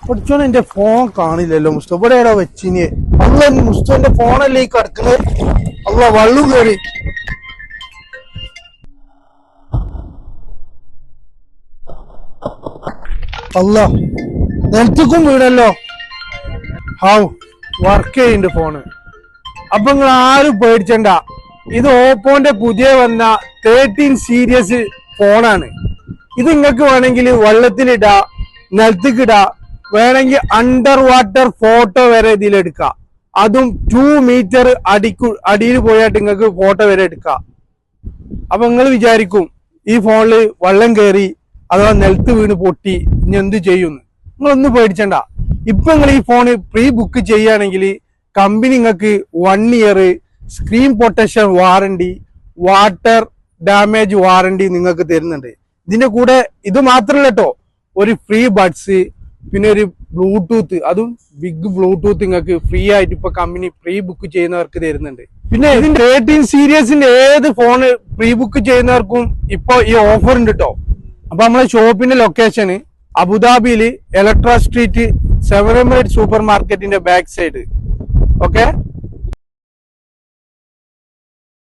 പഠിച്ചോനെ എന്റെ ഫോൺ കാണില്ലല്ലോ മുസ്തഫ എവിടെയാടോ വെച്ചിന് അല്ല മുസ്തഫന്റെ ഫോണല്ലേ ഈ കിടക്കുന്നത് അല്ല വള്ളും കയറി അല്ല നെൽത്തിക്കും വീണല്ലോ ഹാവ് വർക്ക് ചെയ്യുന്നുണ്ട് ഫോണ് അപ്പൊ നിങ്ങൾ ആരും പേടിച്ചണ്ട ഇത് ഓപ്പോന്റെ പുതിയ വന്ന 13 സീരീസ് ഫോണാണ് ഇത് നിങ്ങൾക്ക് വേണമെങ്കിൽ വെള്ളത്തിലിടാ നിലത്തേക്കിടാ വേണമെങ്കിൽ അണ്ടർ വാട്ടർ ഫോട്ടോ വരെ ഇതിലെടുക്കാം അതും 2 മീറ്റർ അടിയിൽ പോയിട്ട് നിങ്ങൾക്ക് ഫോട്ടോ വരെ എടുക്കാം അപ്പൊ നിങ്ങൾ വിചാരിക്കും ഈ ഫോണില് വെള്ളം കയറി അഥവാ നിലത്ത് വീണ് പൊട്ടി ഇനി എന്ത് ചെയ്യുന്നു നിങ്ങളൊന്നും പേടിച്ചണ്ട ഇപ്പൊ നിങ്ങൾ ഈ ഫോണ് പ്രീ ബുക്ക് ചെയ്യുകയാണെങ്കിൽ കമ്പനി നിങ്ങൾക്ക് 1 year screen protection warranty water damage warranty നിങ്ങൾക്ക് തരുന്നുണ്ട് ഇതിന്റെ കൂടെ ഇത് മാത്രമല്ല കേട്ടോ ഒരു ഫ്രീ ബഡ്സ് പിന്നെ ഒരു ബ്ലൂടൂത്ത് അതും ബിഗ് ബ്ലൂടൂത്ത് നിങ്ങൾക്ക് ഫ്രീ ആയിട്ട് ഇപ്പൊ കമ്പനി പ്രീ ബുക്ക് ചെയ്യുന്നവർക്ക് തരുന്നുണ്ട് പിന്നെ ഇതിന്റെ 13 സീരീസിന്റെ ഏത് ഫോണ് പ്രീ ബുക്ക് ചെയ്യുന്നവർക്കും ഇപ്പൊ ഈ ഓഫർ ഉണ്ട് കേട്ടോ അപ്പൊ നമ്മളെ ഷോപ്പിന്റെ ലൊക്കേഷന് അബുദാബിയില് എലക്ട്ര സ്ട്രീറ്റ് 7 സൂപ്പർ മാർക്കറ്റിന്റെ ബാക്ക് സൈഡ് ഓക്കെ